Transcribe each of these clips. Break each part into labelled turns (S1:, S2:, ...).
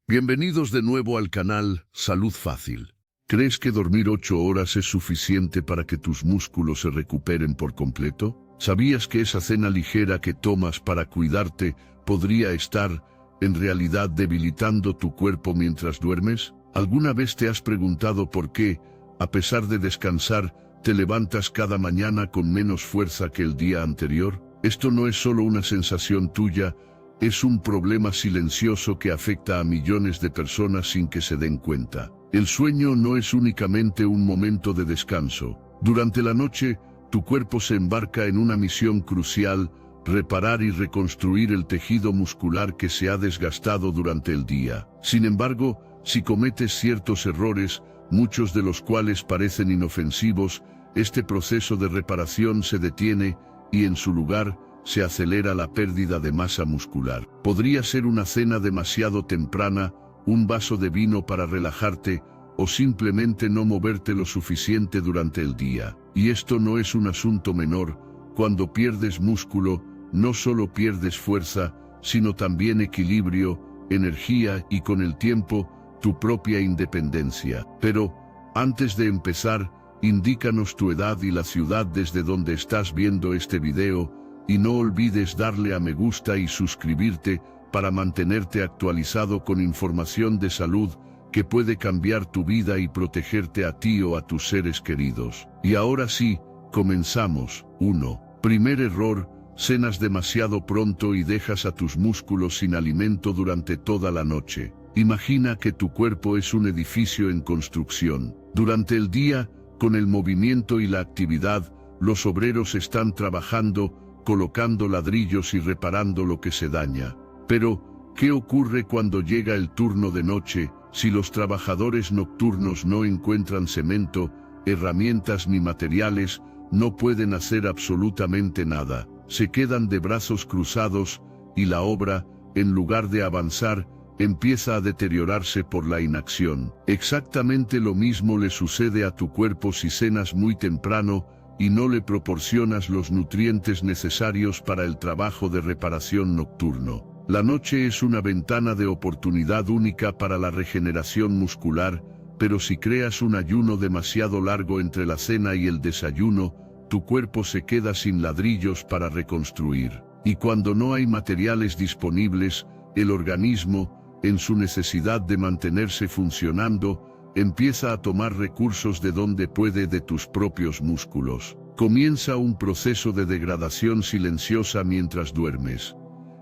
S1: Bienvenidos de nuevo al canal Salud Fácil. ¿Crees que dormir 8 horas es suficiente para que tus músculos se recuperen por completo? ¿Sabías que esa cena ligera que tomas para cuidarte podría estar, en realidad, debilitando tu cuerpo mientras duermes? ¿Alguna vez te has preguntado por qué, a pesar de descansar, te levantas cada mañana con menos fuerza que el día anterior? Esto no es solo una sensación tuya, es un problema silencioso que afecta a millones de personas sin que se den cuenta. El sueño no es únicamente un momento de descanso. Durante la noche, tu cuerpo se embarca en una misión crucial: reparar y reconstruir el tejido muscular que se ha desgastado durante el día. Sin embargo, si cometes ciertos errores, muchos de los cuales parecen inofensivos, este proceso de reparación se detiene y en su lugar se acelera la pérdida de masa muscular. Podría ser una cena demasiado temprana, un vaso de vino para relajarte, o simplemente no moverte lo suficiente durante el día. Y esto no es un asunto menor. Cuando pierdes músculo, no solo pierdes fuerza, sino también equilibrio, energía y, con el tiempo, tu propia independencia. Pero, antes de empezar, indícanos tu edad y la ciudad desde donde estás viendo este video, y no olvides darle a me gusta y suscribirte para mantenerte actualizado con información de salud que puede cambiar tu vida y protegerte a ti o a tus seres queridos. Y ahora sí, comenzamos. 1. Primer error: cenas demasiado pronto y dejas a tus músculos sin alimento durante toda la noche. Imagina que tu cuerpo es un edificio en construcción. Durante el día, con el movimiento y la actividad, los obreros están trabajando, colocando ladrillos y reparando lo que se daña. Pero, ¿qué ocurre cuando llega el turno de noche? Si los trabajadores nocturnos no encuentran cemento, herramientas ni materiales, no pueden hacer absolutamente nada. Se quedan de brazos cruzados, y la obra, en lugar de avanzar, empieza a deteriorarse por la inacción. Exactamente lo mismo le sucede a tu cuerpo si cenas muy temprano y no le proporcionas los nutrientes necesarios para el trabajo de reparación nocturno. La noche es una ventana de oportunidad única para la regeneración muscular, pero si creas un ayuno demasiado largo entre la cena y el desayuno, tu cuerpo se queda sin ladrillos para reconstruir. Y cuando no hay materiales disponibles, el organismo, en su necesidad de mantenerse funcionando, empieza a tomar recursos de donde puede, de tus propios músculos. Comienza un proceso de degradación silenciosa mientras duermes.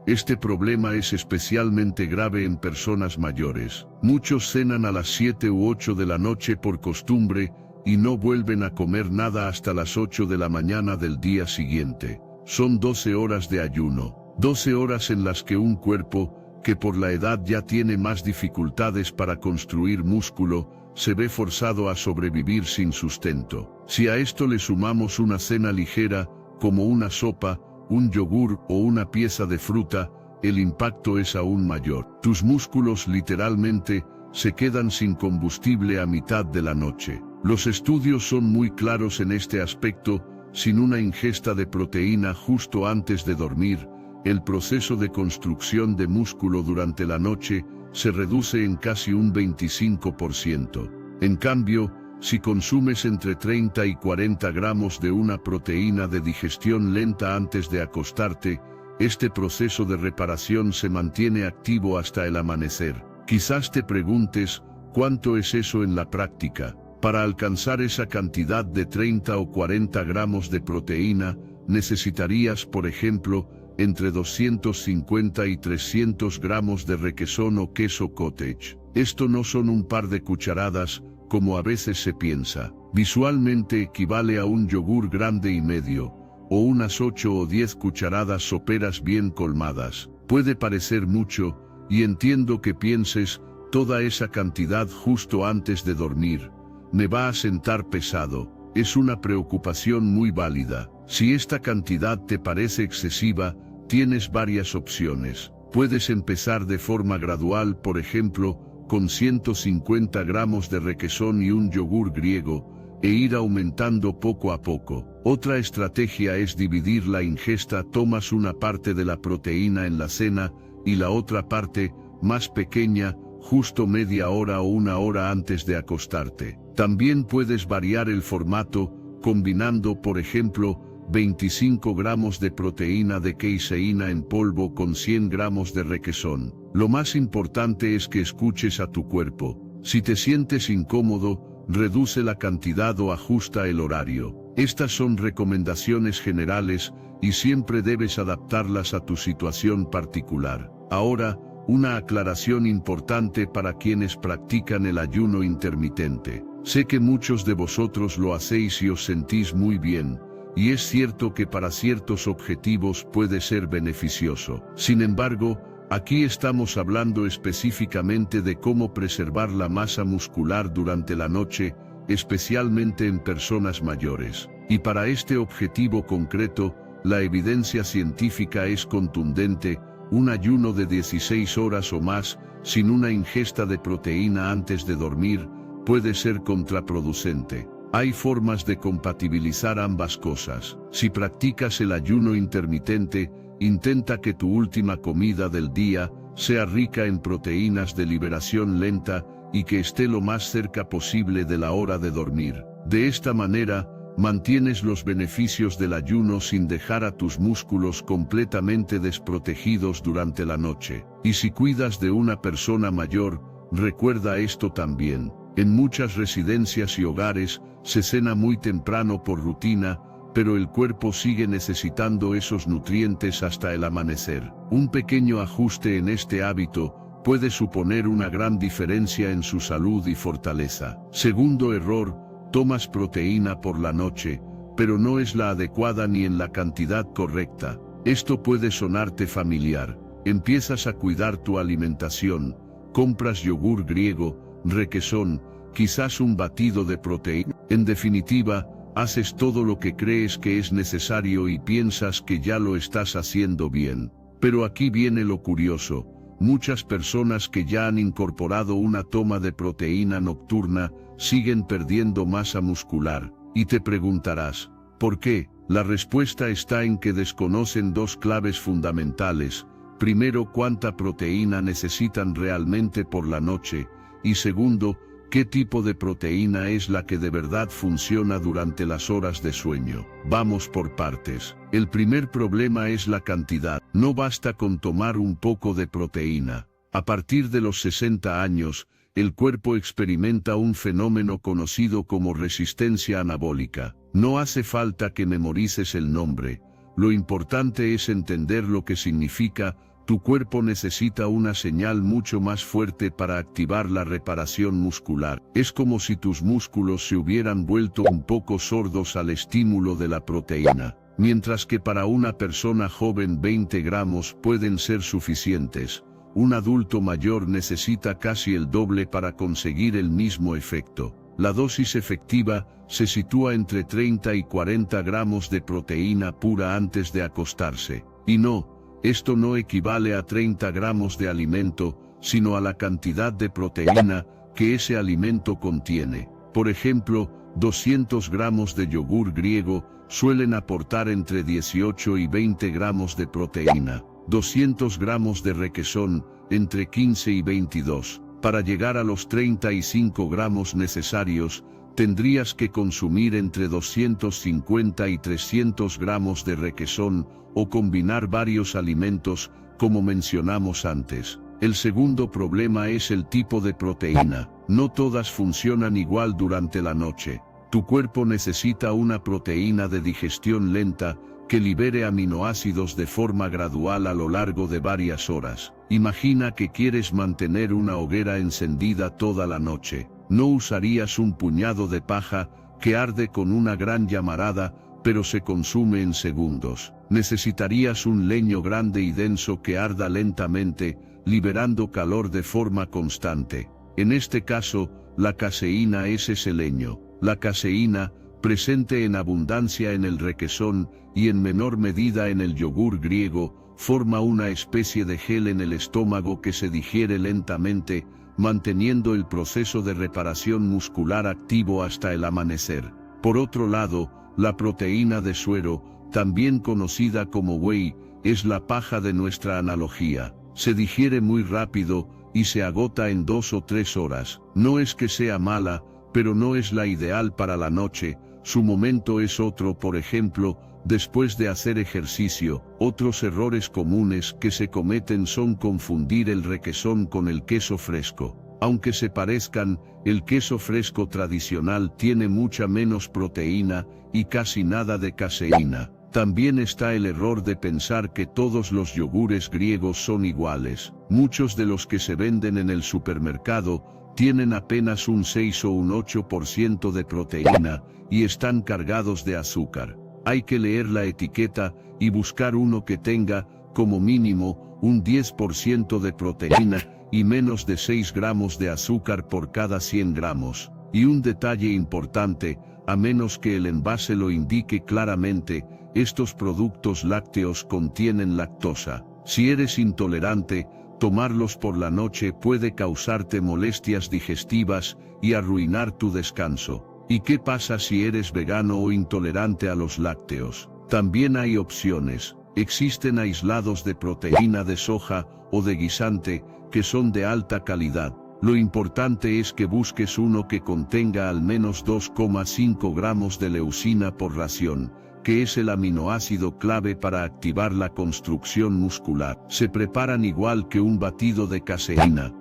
S1: Este problema es especialmente grave en personas mayores. Muchos cenan a las 7 u 8 de la noche por costumbre y no vuelven a comer nada hasta las 8 de la mañana del día siguiente. Son 12 horas de ayuno. 12 horas en las que un cuerpo, que por la edad ya tiene más dificultades para construir músculo, se ve forzado a sobrevivir sin sustento. Si a esto le sumamos una cena ligera, como una sopa, un yogur o una pieza de fruta, el impacto es aún mayor. Tus músculos literalmente se quedan sin combustible a mitad de la noche. Los estudios son muy claros en este aspecto. Sin una ingesta de proteína justo antes de dormir, el proceso de construcción de músculo durante la noche se reduce en casi un 25%. En cambio, si consumes entre 30 y 40 gramos de una proteína de digestión lenta antes de acostarte, este proceso de reparación se mantiene activo hasta el amanecer. Quizás te preguntes, ¿cuánto es eso en la práctica? Para alcanzar esa cantidad de 30 o 40 gramos de proteína, necesitarías, por ejemplo, entre 250 y 300 gramos de requesón o queso cottage. Esto no son un par de cucharadas, como a veces se piensa. Visualmente equivale a un yogur grande y medio, o unas 8 o 10 cucharadas soperas bien colmadas. Puede parecer mucho, y entiendo que pienses, toda esa cantidad justo antes de dormir, me va a sentar pesado. Es una preocupación muy válida. Si esta cantidad te parece excesiva, tienes varias opciones. Puedes empezar de forma gradual, por ejemplo, con 150 gramos de requesón y un yogur griego, e ir aumentando poco a poco. Otra estrategia es dividir la ingesta. Tomas una parte de la proteína en la cena, y la otra parte, más pequeña, justo media hora o una hora antes de acostarte. También puedes variar el formato, combinando, por ejemplo, 25 gramos de proteína de caseína en polvo con 100 gramos de requesón. Lo más importante es que escuches a tu cuerpo. Si te sientes incómodo, reduce la cantidad o ajusta el horario. Estas son recomendaciones generales y siempre debes adaptarlas a tu situación particular. Ahora, una aclaración importante para quienes practican el ayuno intermitente. Sé que muchos de vosotros lo hacéis y os sentís muy bien, y es cierto que para ciertos objetivos puede ser beneficioso. Sin embargo, aquí estamos hablando específicamente de cómo preservar la masa muscular durante la noche, especialmente en personas mayores. Y para este objetivo concreto, la evidencia científica es contundente. Un ayuno de 16 horas o más, sin una ingesta de proteína antes de dormir, puede ser contraproducente. Hay formas de compatibilizar ambas cosas. Si practicas el ayuno intermitente, intenta que tu última comida del día sea rica en proteínas de liberación lenta y que esté lo más cerca posible de la hora de dormir. De esta manera, mantienes los beneficios del ayuno sin dejar a tus músculos completamente desprotegidos durante la noche. Y si cuidas de una persona mayor, recuerda esto también. En muchas residencias y hogares, se cena muy temprano por rutina, pero el cuerpo sigue necesitando esos nutrientes hasta el amanecer. Un pequeño ajuste en este hábito puede suponer una gran diferencia en su salud y fortaleza. Segundo error: tomas proteína por la noche, pero no es la adecuada ni en la cantidad correcta. Esto puede sonarte familiar. Empiezas a cuidar tu alimentación, compras yogur griego, requesón, quizás un batido de proteína. En definitiva, haces todo lo que crees que es necesario y piensas que ya lo estás haciendo bien. Pero aquí viene lo curioso: muchas personas que ya han incorporado una toma de proteína nocturna siguen perdiendo masa muscular. Y te preguntarás, ¿por qué? La respuesta está en que desconocen dos claves fundamentales. Primero, cuánta proteína necesitan realmente por la noche, y segundo, qué tipo de proteína es la que de verdad funciona durante las horas de sueño. Vamos por partes. El primer problema es la cantidad. No basta con tomar un poco de proteína. A partir de los 60 años, el cuerpo experimenta un fenómeno conocido como resistencia anabólica. No hace falta que memorices el nombre. Lo importante es entender lo que significa. Tu cuerpo necesita una señal mucho más fuerte para activar la reparación muscular. Es como si tus músculos se hubieran vuelto un poco sordos al estímulo de la proteína. Mientras que para una persona joven 20 gramos pueden ser suficientes, un adulto mayor necesita casi el doble para conseguir el mismo efecto. La dosis efectiva se sitúa entre 30 y 40 gramos de proteína pura antes de acostarse. Y no, esto no equivale a 30 gramos de alimento, sino a la cantidad de proteína que ese alimento contiene. Por ejemplo, 200 gramos de yogur griego suelen aportar entre 18 y 20 gramos de proteína. 200 gramos de requesón, entre 15 y 22. Para llegar a los 35 gramos necesarios, tendrías que consumir entre 250 y 300 gramos de requesón, o combinar varios alimentos, como mencionamos antes. El segundo problema es el tipo de proteína. No todas funcionan igual durante la noche. Tu cuerpo necesita una proteína de digestión lenta, que libere aminoácidos de forma gradual a lo largo de varias horas. Imagina que quieres mantener una hoguera encendida toda la noche. No usarías un puñado de paja, que arde con una gran llamarada, pero se consume en segundos. Necesitarías un leño grande y denso que arda lentamente, liberando calor de forma constante. En este caso, la caseína es ese leño. La caseína, presente en abundancia en el requesón, y en menor medida en el yogur griego, forma una especie de gel en el estómago que se digiere lentamente, manteniendo el proceso de reparación muscular activo hasta el amanecer. Por otro lado, la proteína de suero, también conocida como whey, es la paja de nuestra analogía. Se digiere muy rápido, y se agota en 2 o 3 horas. No es que sea mala, pero no es la ideal para la noche, su momento es otro. Por ejemplo, después de hacer ejercicio. Otros errores comunes que se cometen son confundir el requesón con el queso fresco. Aunque se parezcan, el queso fresco tradicional tiene mucha menos proteína y casi nada de caseína. También está el error de pensar que todos los yogures griegos son iguales. Muchos de los que se venden en el supermercado tienen apenas un 6 o un 8% de proteína y están cargados de azúcar. Hay que leer la etiqueta y buscar uno que tenga, como mínimo, un 10% de proteína y menos de 6 gramos de azúcar por cada 100 gramos. Y un detalle importante, a menos que el envase lo indique claramente, estos productos lácteos contienen lactosa. Si eres intolerante, tomarlos por la noche puede causarte molestias digestivas y arruinar tu descanso. ¿Y qué pasa si eres vegano o intolerante a los lácteos? También hay opciones. Existen aislados de proteína de soja o de guisante que son de alta calidad. Lo importante es que busques uno que contenga al menos 2,5 gramos de leucina por ración, que es el aminoácido clave para activar la construcción muscular. Se preparan igual que un batido de caseína.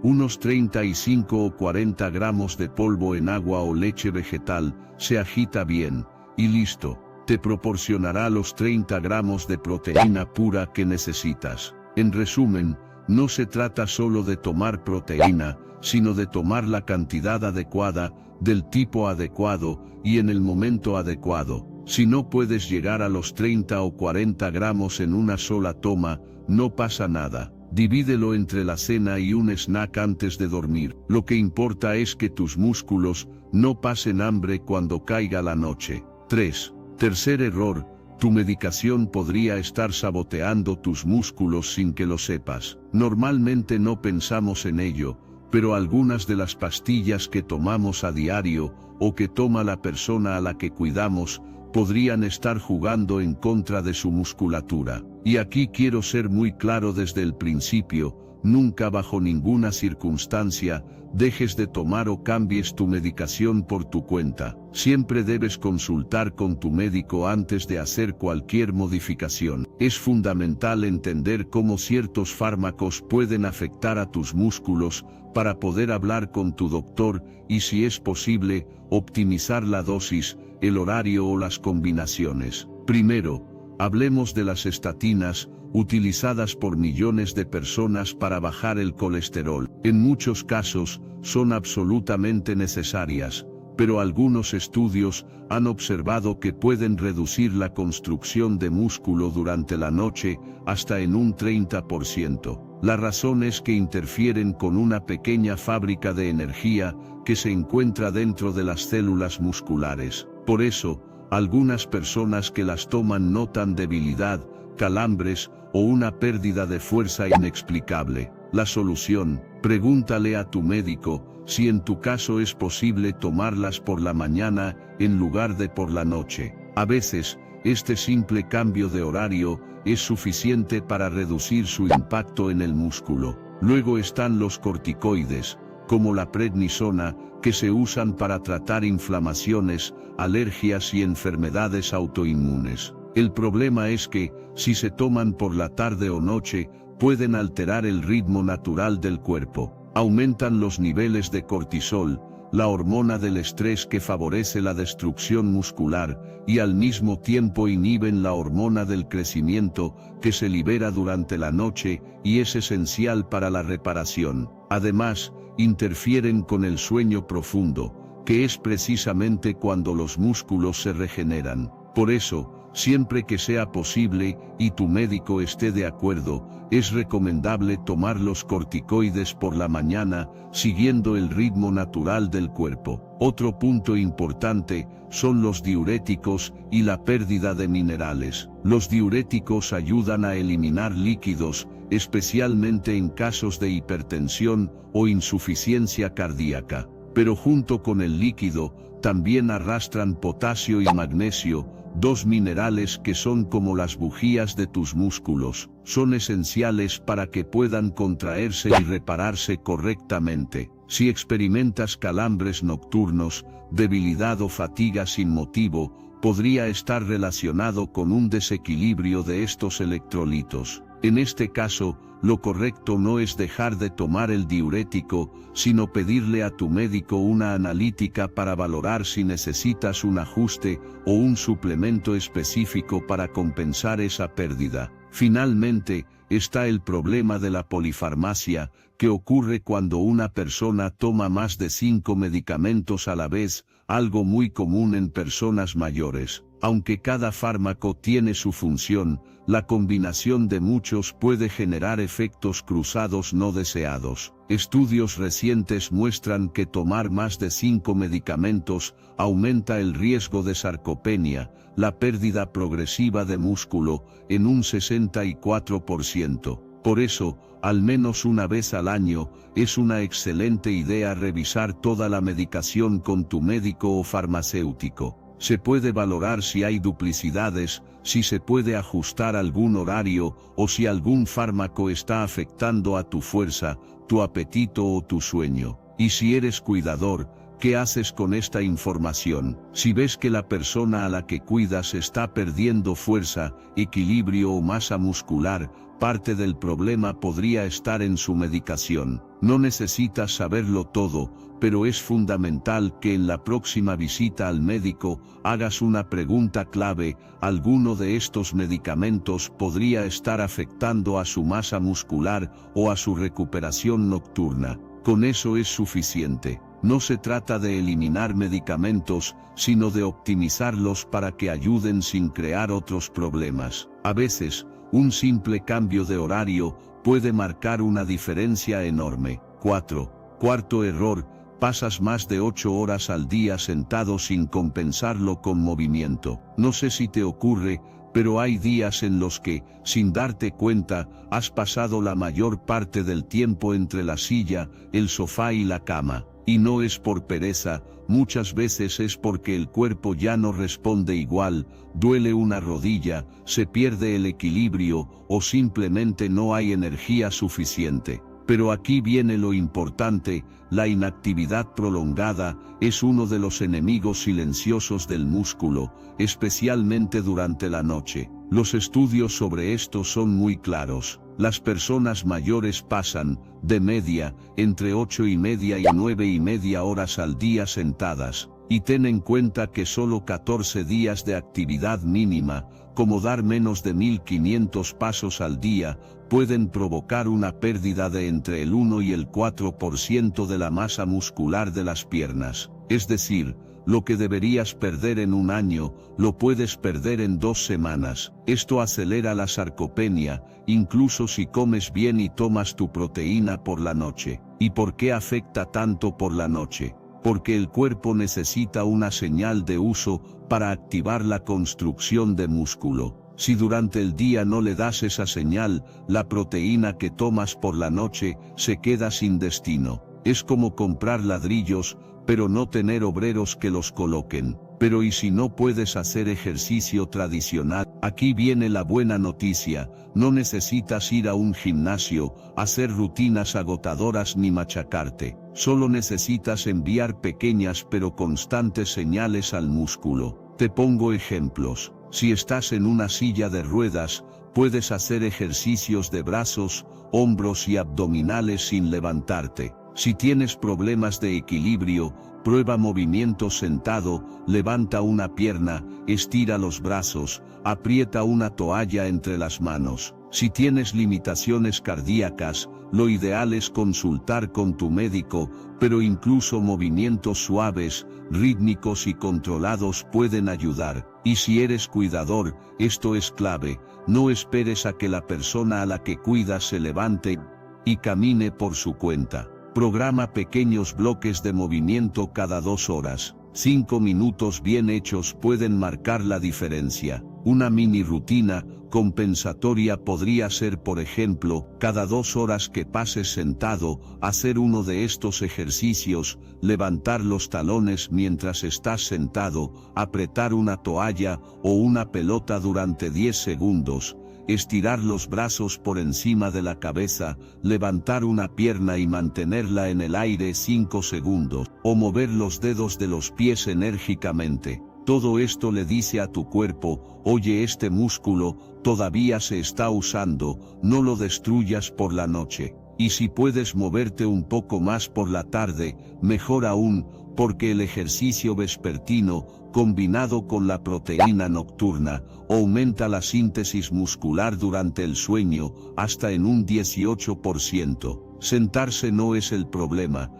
S1: Unos 35 o 40 gramos de polvo en agua o leche vegetal, se agita bien, y listo, te proporcionará los 30 gramos de proteína pura que necesitas. En resumen, no se trata solo de tomar proteína, sino de tomar la cantidad adecuada, del tipo adecuado, y en el momento adecuado. Si no puedes llegar a los 30 o 40 gramos en una sola toma, no pasa nada. Divídelo entre la cena y un snack antes de dormir. Lo que importa es que tus músculos no pasen hambre cuando caiga la noche. 3. Tercer error, tu medicación podría estar saboteando tus músculos sin que lo sepas. Normalmente no pensamos en ello, pero algunas de las pastillas que tomamos a diario, o que toma la persona a la que cuidamos, podrían estar jugando en contra de su musculatura. Y aquí quiero ser muy claro desde el principio, nunca bajo ninguna circunstancia, dejes de tomar o cambies tu medicación por tu cuenta. Siempre debes consultar con tu médico antes de hacer cualquier modificación. Es fundamental entender cómo ciertos fármacos pueden afectar a tus músculos para poder hablar con tu doctor y, si es posible, optimizar la dosis, el horario o las combinaciones. Primero, hablemos de las estatinas, utilizadas por millones de personas para bajar el colesterol. En muchos casos, son absolutamente necesarias, pero algunos estudios han observado que pueden reducir la construcción de músculo durante la noche hasta en un 30%. La razón es que interfieren con una pequeña fábrica de energía que se encuentra dentro de las células musculares. Por eso, algunas personas que las toman notan debilidad, calambres o una pérdida de fuerza inexplicable. La solución: pregúntale a tu médico si en tu caso es posible tomarlas por la mañana en lugar de por la noche. A veces, este simple cambio de horario es suficiente para reducir su impacto en el músculo. Luego están los corticoides, como la prednisona, que se usan para tratar inflamaciones, alergias y enfermedades autoinmunes. El problema es que, si se toman por la tarde o noche, pueden alterar el ritmo natural del cuerpo. Aumentan los niveles de cortisol, la hormona del estrés que favorece la destrucción muscular, y al mismo tiempo inhiben la hormona del crecimiento, que se libera durante la noche y es esencial para la reparación. Además, interfieren con el sueño profundo, que es precisamente cuando los músculos se regeneran. Por eso, siempre que sea posible y tu médico esté de acuerdo, es recomendable tomar los corticoides por la mañana, siguiendo el ritmo natural del cuerpo. Otro punto importante son los diuréticos y la pérdida de minerales. Los diuréticos ayudan a eliminar líquidos, especialmente en casos de hipertensión o insuficiencia cardíaca. Pero junto con el líquido, también arrastran potasio y magnesio, 2 minerales que son como las bujías de tus músculos, son esenciales para que puedan contraerse y repararse correctamente. Si experimentas calambres nocturnos, debilidad o fatiga sin motivo, podría estar relacionado con un desequilibrio de estos electrolitos. En este caso, lo correcto no es dejar de tomar el diurético, sino pedirle a tu médico una analítica para valorar si necesitas un ajuste o un suplemento específico para compensar esa pérdida. Finalmente, está el problema de la polifarmacia, que ocurre cuando una persona toma más de 5 medicamentos a la vez, algo muy común en personas mayores. Aunque cada fármaco tiene su función, la combinación de muchos puede generar efectos cruzados no deseados. Estudios recientes muestran que tomar más de 5 medicamentos aumenta el riesgo de sarcopenia, la pérdida progresiva de músculo, en un 64%. Por eso, al menos una vez al año, es una excelente idea revisar toda la medicación con tu médico o farmacéutico. Se puede valorar si hay duplicidades, si se puede ajustar algún horario o si algún fármaco está afectando a tu fuerza, tu apetito o tu sueño. Y si eres cuidador, ¿qué haces con esta información? Si ves que la persona a la que cuidas está perdiendo fuerza, equilibrio o masa muscular, parte del problema podría estar en su medicación. No necesitas saberlo todo, pero es fundamental que en la próxima visita al médico hagas una pregunta clave: ¿alguno de estos medicamentos podría estar afectando a su masa muscular o a su recuperación nocturna? Con eso es suficiente. No se trata de eliminar medicamentos, sino de optimizarlos para que ayuden sin crear otros problemas. A veces, un simple cambio de horario puede marcar una diferencia enorme. 4. Cuarto error: pasas más de 8 horas al día sentado sin compensarlo con movimiento. No sé si te ocurre, pero hay días en los que, sin darte cuenta, has pasado la mayor parte del tiempo entre la silla, el sofá y la cama. Y no es por pereza, muchas veces es porque el cuerpo ya no responde igual, duele una rodilla, se pierde el equilibrio o simplemente no hay energía suficiente. Pero aquí viene lo importante: la inactividad prolongada es uno de los enemigos silenciosos del músculo, especialmente durante la noche. Los estudios sobre esto son muy claros. Las personas mayores pasan, de media, entre 8:30 y 9:30 horas al día sentadas, y ten en cuenta que solo 14 días de actividad mínima, como dar menos de 1500 pasos al día, pueden provocar una pérdida de entre el 1 y el 4% de la masa muscular de las piernas. Es decir, lo que deberías perder en un año, lo puedes perder en 2 semanas. Esto acelera la sarcopenia, incluso si comes bien y tomas tu proteína por la noche. ¿Y por qué afecta tanto por la noche? Porque el cuerpo necesita una señal de uso para activar la construcción de músculo. Si durante el día no le das esa señal, la proteína que tomas por la noche se queda sin destino. Es como comprar ladrillos, pero no tener obreros que los coloquen. Pero ¿y si no puedes hacer ejercicio tradicional? Aquí viene la buena noticia: no necesitas ir a un gimnasio, hacer rutinas agotadoras ni machacarte. Solo necesitas enviar pequeñas pero constantes señales al músculo. Te pongo ejemplos. Si estás en una silla de ruedas, puedes hacer ejercicios de brazos, hombros y abdominales sin levantarte. Si tienes problemas de equilibrio, prueba movimiento sentado, levanta una pierna, estira los brazos, aprieta una toalla entre las manos. Si tienes limitaciones cardíacas, lo ideal es consultar con tu médico, pero incluso movimientos suaves, rítmicos y controlados pueden ayudar. Y si eres cuidador, esto es clave: no esperes a que la persona a la que cuidas se levante y camine por su cuenta. Programa pequeños bloques de movimiento cada 2 horas. 5 minutos bien hechos pueden marcar la diferencia. Una mini rutina,
S2: compensatoria podría ser, por ejemplo, cada 2 horas que pases sentado, hacer uno de estos ejercicios, levantar los talones mientras estás sentado, apretar una toalla o una pelota durante 10 segundos, estirar los brazos por encima de la cabeza, levantar una pierna y mantenerla en el aire 5 segundos, o mover los dedos de los pies enérgicamente. Todo esto le dice a tu cuerpo: oye, este músculo todavía se está usando, no lo destruyas por la noche. Y si puedes moverte un poco más por la tarde, mejor aún, porque el ejercicio vespertino, combinado con la proteína nocturna, aumenta la síntesis muscular durante el sueño, hasta en un 18%. Sentarse no es el problema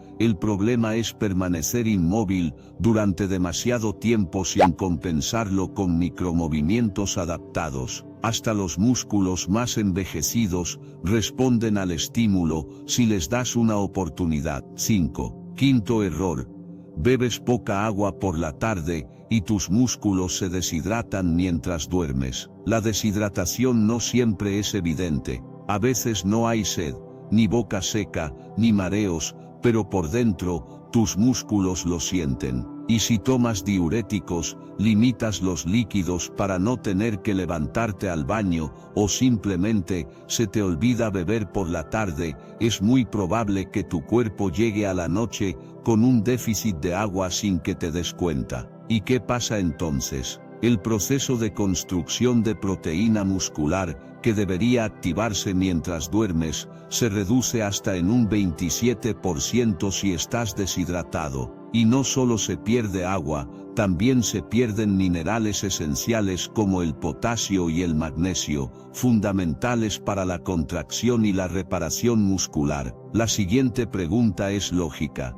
S2: es permanecer inmóvil durante demasiado tiempo sin compensarlo con micromovimientos adaptados. Hasta los músculos más envejecidos responden al estímulo si les das una oportunidad. 5. Quinto error. Bebes poca agua por la tarde y tus músculos se deshidratan mientras duermes. La deshidratación no siempre es evidente. A veces no hay sed, ni boca seca, ni mareos, pero por dentro, tus músculos lo sienten. Y si tomas diuréticos, limitas los líquidos para no tener que levantarte al baño, o simplemente se te olvida beber por la tarde, es muy probable que tu cuerpo llegue a la noche con un déficit de agua sin que te des cuenta. ¿Y qué pasa entonces? El proceso de construcción de proteína muscular, que debería activarse mientras duermes, se reduce hasta en un 27% si estás deshidratado. Y no solo se pierde agua, también se pierden minerales esenciales como el potasio y el magnesio, fundamentales para la contracción y la reparación muscular. La siguiente pregunta es lógica.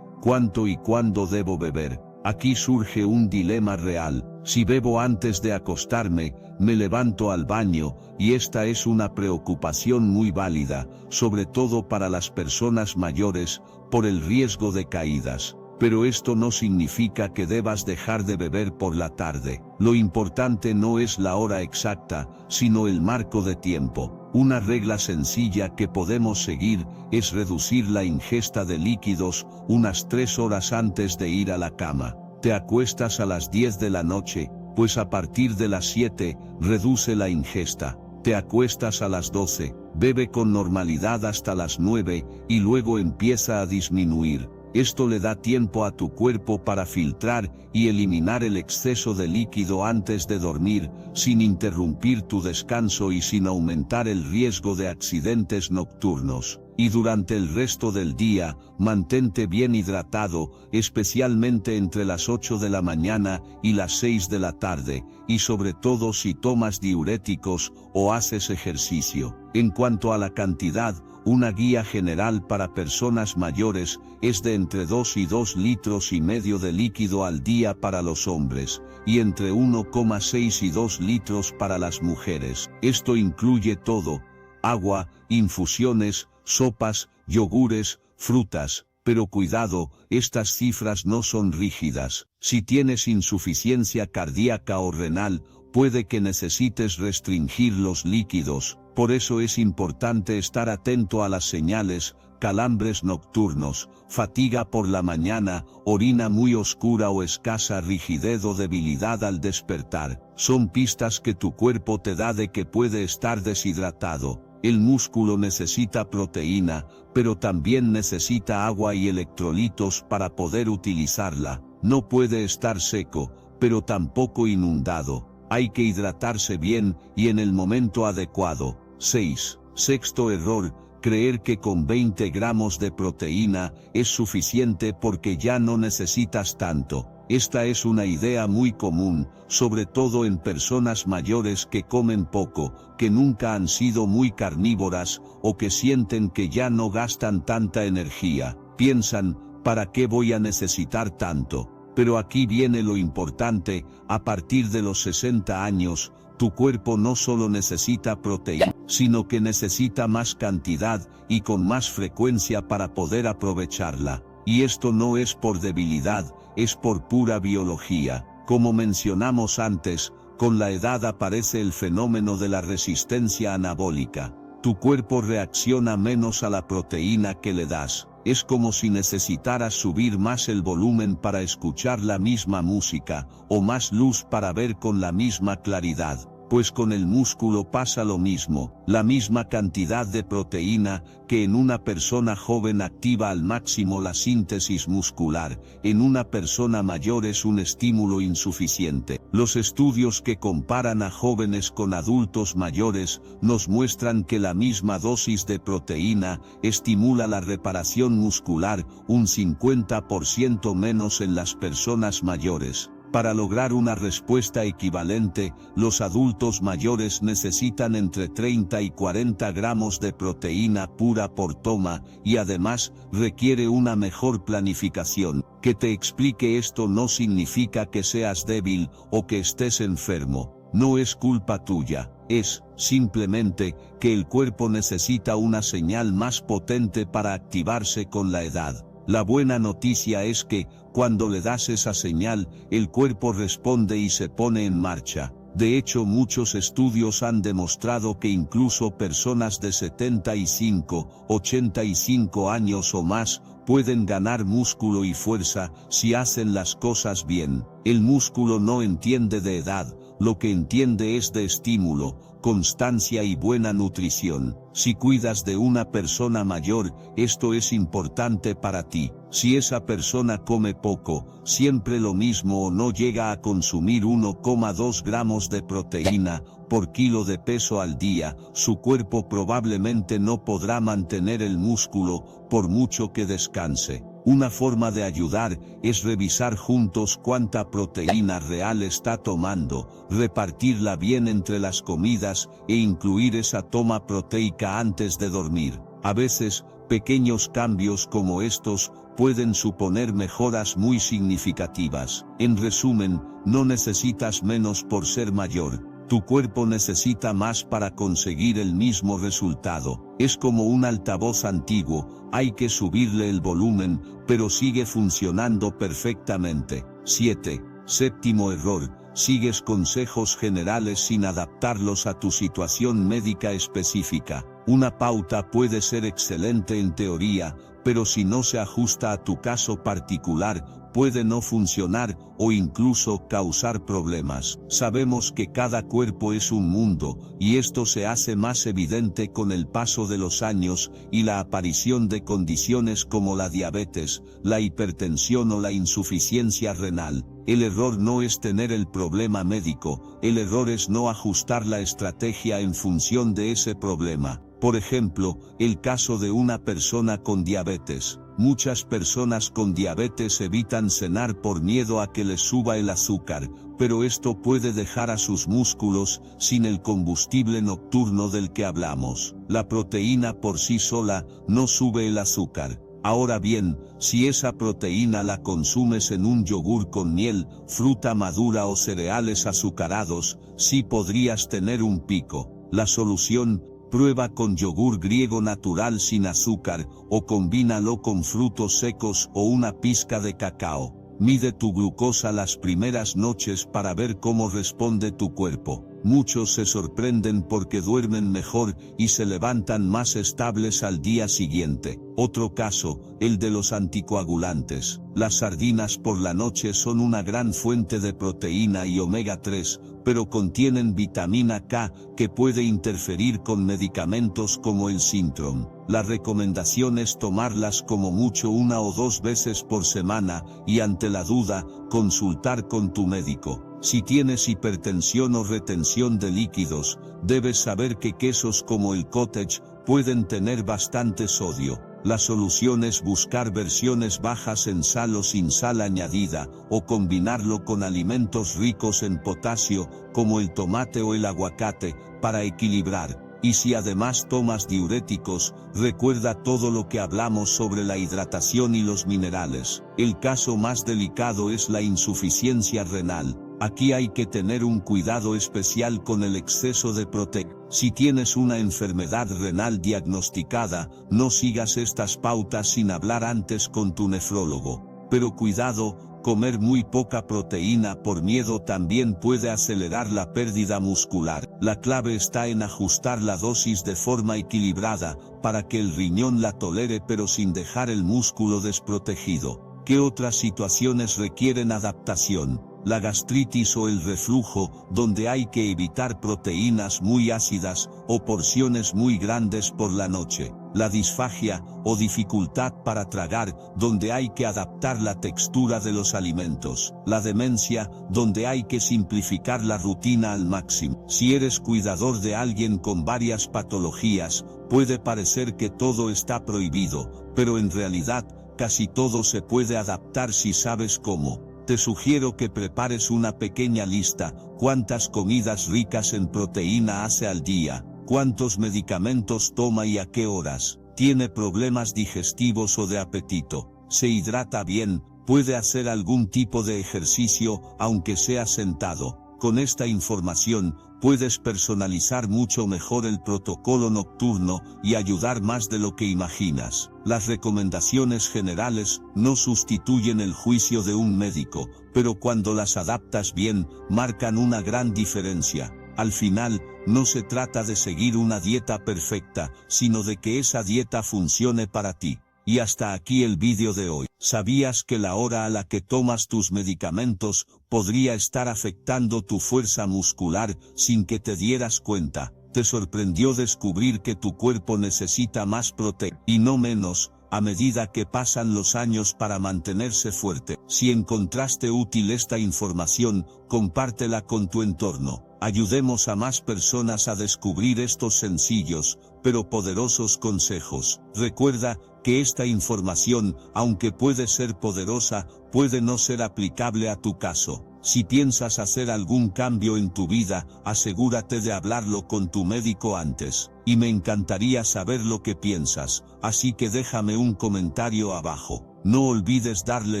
S2: ¿Cuánto y cuándo debo beber? Aquí surge un dilema real. Si bebo antes de acostarme, me levanto al baño, y esta es una preocupación muy válida, sobre todo para las personas mayores, por el riesgo de caídas. Pero esto no significa que debas dejar de beber por la tarde. Lo importante no es la hora exacta, sino el marco de tiempo. Una regla sencilla que podemos seguir es reducir la ingesta de líquidos unas 3 horas antes de ir a la cama. Te acuestas a las 10 de la noche, pues a partir de las 7, reduce la ingesta. Te acuestas a las 12, bebe con normalidad hasta las 9, y luego empieza a disminuir. Esto le da tiempo a tu cuerpo para filtrar y eliminar el exceso de líquido antes de dormir, sin interrumpir tu descanso y sin aumentar el riesgo de accidentes nocturnos. Y durante el resto del día, mantente bien hidratado, especialmente entre las 8 de la mañana y las 6 de la tarde, y sobre todo si tomas diuréticos o haces ejercicio. En cuanto a la cantidad, una guía general para personas mayores es de entre 2 y 2,5 litros de líquido al día para los hombres, y entre 1,6 y 2 litros para las mujeres. Esto incluye todo: agua, infusiones, sopas, yogures, frutas. Pero cuidado, estas cifras no son rígidas. Si tienes insuficiencia cardíaca o renal, puede que necesites restringir los líquidos. Por eso es importante estar atento a las señales: calambres nocturnos, fatiga por la mañana, orina muy oscura o escasa rigidez o debilidad al despertar. Son pistas que tu cuerpo te da de que puede estar deshidratado. El músculo necesita proteína, pero también necesita agua y electrolitos para poder utilizarla. No puede estar seco, pero tampoco inundado. Hay que hidratarse bien y en el momento adecuado. 6. Sexto error: creer que con 20 gramos de proteína es suficiente porque ya no necesitas tanto. Esta es una idea muy común, sobre todo en personas mayores que comen poco, que nunca han sido muy carnívoras, o que sienten que ya no gastan tanta energía. Piensan: ¿para qué voy a necesitar tanto? Pero aquí viene lo importante: a partir de los 60 años, tu cuerpo no solo necesita proteína, sino que necesita más cantidad y con más frecuencia para poder aprovecharla. Y esto no es por debilidad, es por pura biología. Como mencionamos antes, Con la edad aparece el fenómeno de la resistencia anabólica. Tu cuerpo reacciona menos a la proteína que le das. Es como si necesitaras subir más el volumen para escuchar la misma música, o más luz para ver con la misma claridad. Pues con el músculo pasa lo mismo, la misma cantidad de proteína, que en una persona joven activa al máximo la síntesis muscular, en una persona mayor es un estímulo insuficiente. Los estudios que comparan a jóvenes con adultos mayores, nos muestran que la misma dosis de proteína, estimula la reparación muscular, un 50% menos en las personas mayores. Para lograr una respuesta equivalente, los adultos mayores necesitan entre 30 y 40 gramos de proteína pura por toma, y además, requiere una mejor planificación. Que te explique esto no significa que seas débil, o que estés enfermo. No es culpa tuya, es, simplemente, que el cuerpo necesita una señal más potente para activarse con la edad. La buena noticia es que, cuando le das esa señal, el cuerpo responde y se pone en marcha. De hecho, muchos estudios han demostrado que incluso personas de 75, 85 años o más, pueden ganar músculo y fuerza, si hacen las cosas bien. El músculo no entiende de edad, lo que entiende es de estímulo, constancia y buena nutrición. Si cuidas de una persona mayor, esto es importante para ti. Si esa persona come poco, siempre lo mismo o no llega a consumir 1,2 gramos de proteína por kilo de peso al día, su cuerpo probablemente no podrá mantener el músculo, por mucho que descanse. Una forma de ayudar es revisar juntos cuánta proteína real está tomando, repartirla bien entre las comidas e incluir esa toma proteica antes de dormir. A veces, pequeños cambios como estos pueden suponer mejoras muy significativas. En resumen, no necesitas menos por ser mayor. Tu cuerpo necesita más para conseguir el mismo resultado. Es como un altavoz antiguo, hay que subirle el volumen, pero sigue funcionando perfectamente. 7. Séptimo error, sigues consejos generales sin adaptarlos a tu situación médica específica. Una pauta puede ser excelente en teoría, pero si no se ajusta a tu caso particular, puede no funcionar o incluso causar problemas. Sabemos que cada cuerpo es un mundo, y esto se hace más evidente con el paso de los años y la aparición de condiciones como la diabetes, la hipertensión o la insuficiencia renal. El error no es tener el problema médico, el error es no ajustar la estrategia en función de ese problema. Por ejemplo, el caso de una persona con diabetes. Muchas personas con diabetes evitan cenar por miedo a que les suba el azúcar, pero esto puede dejar a sus músculos sin el combustible nocturno del que hablamos. La proteína por sí sola no sube el azúcar. Ahora bien, si esa proteína la consumes en un yogur con miel, fruta madura o cereales azucarados, sí podrías tener un pico. La solución: prueba con yogur griego natural sin azúcar, o combínalo con frutos secos o una pizca de cacao. Mide tu glucosa las primeras noches para ver cómo responde tu cuerpo. Muchos se sorprenden porque duermen mejor y se levantan más estables al día siguiente. Otro caso, el de los anticoagulantes. Las sardinas por la noche son una gran fuente de proteína y omega 3, pero contienen vitamina K, que puede interferir con medicamentos como el Sintrom. La recomendación es tomarlas como mucho 1 o 2 veces por semana, y ante la duda, consultar con tu médico. Si tienes hipertensión o retención de líquidos, debes saber que quesos como el cottage pueden tener bastante sodio. La solución es buscar versiones bajas en sal o sin sal añadida, o combinarlo con alimentos ricos en potasio, como el tomate o el aguacate, para equilibrar. Y si además tomas diuréticos, recuerda todo lo que hablamos sobre la hidratación y los minerales. El caso más delicado es la insuficiencia renal. Aquí hay que tener un cuidado especial con el exceso de proteína. Si tienes una enfermedad renal diagnosticada, no sigas estas pautas sin hablar antes con tu nefrólogo. Pero cuidado, Comer muy poca proteína por miedo también puede acelerar la pérdida muscular. La clave está en ajustar la dosis de forma equilibrada, para que el riñón la tolere pero sin dejar el músculo desprotegido. ¿Qué otras situaciones requieren adaptación? La gastritis o el reflujo, donde hay que evitar proteínas muy ácidas o porciones muy grandes por la noche. La disfagia o dificultad para tragar, donde hay que adaptar la textura de los alimentos. La demencia, donde hay que simplificar la rutina al máximo. Si eres cuidador de alguien con varias patologías, puede parecer que todo está prohibido, pero en realidad, casi todo se puede adaptar si sabes cómo. Te sugiero que prepares una pequeña lista: cuántas comidas ricas en proteína hace al día, cuántos medicamentos toma y a qué horas, tiene problemas digestivos o de apetito, se hidrata bien, puede hacer algún tipo de ejercicio, aunque sea sentado. Con esta información, puedes personalizar mucho mejor el protocolo nocturno y ayudar más de lo que imaginas. Las recomendaciones generales no sustituyen el juicio de un médico, pero cuando las adaptas bien, marcan una gran diferencia. Al final, no se trata de seguir una dieta perfecta, sino de que esa dieta funcione para ti. Y hasta aquí el vídeo de hoy. ¿Sabías que la hora a la que tomas tus medicamentos podría estar afectando tu fuerza muscular sin que te dieras cuenta? ¿Te sorprendió descubrir que tu cuerpo necesita más proteína y no menos, a medida que pasan los años para mantenerse fuerte? Si encontraste útil esta información, compártela con tu entorno. Ayudemos a más personas a descubrir estos sencillos, pero poderosos consejos. Recuerda que esta información, aunque puede ser poderosa, puede no ser aplicable a tu caso. Si piensas hacer algún cambio en tu vida, asegúrate de hablarlo con tu médico antes. Y me encantaría saber lo que piensas, así que déjame un comentario abajo. No olvides darle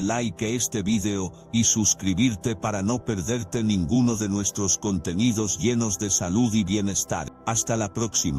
S2: like a este video y suscribirte para no perderte ninguno de nuestros contenidos llenos de salud y bienestar. Hasta la próxima.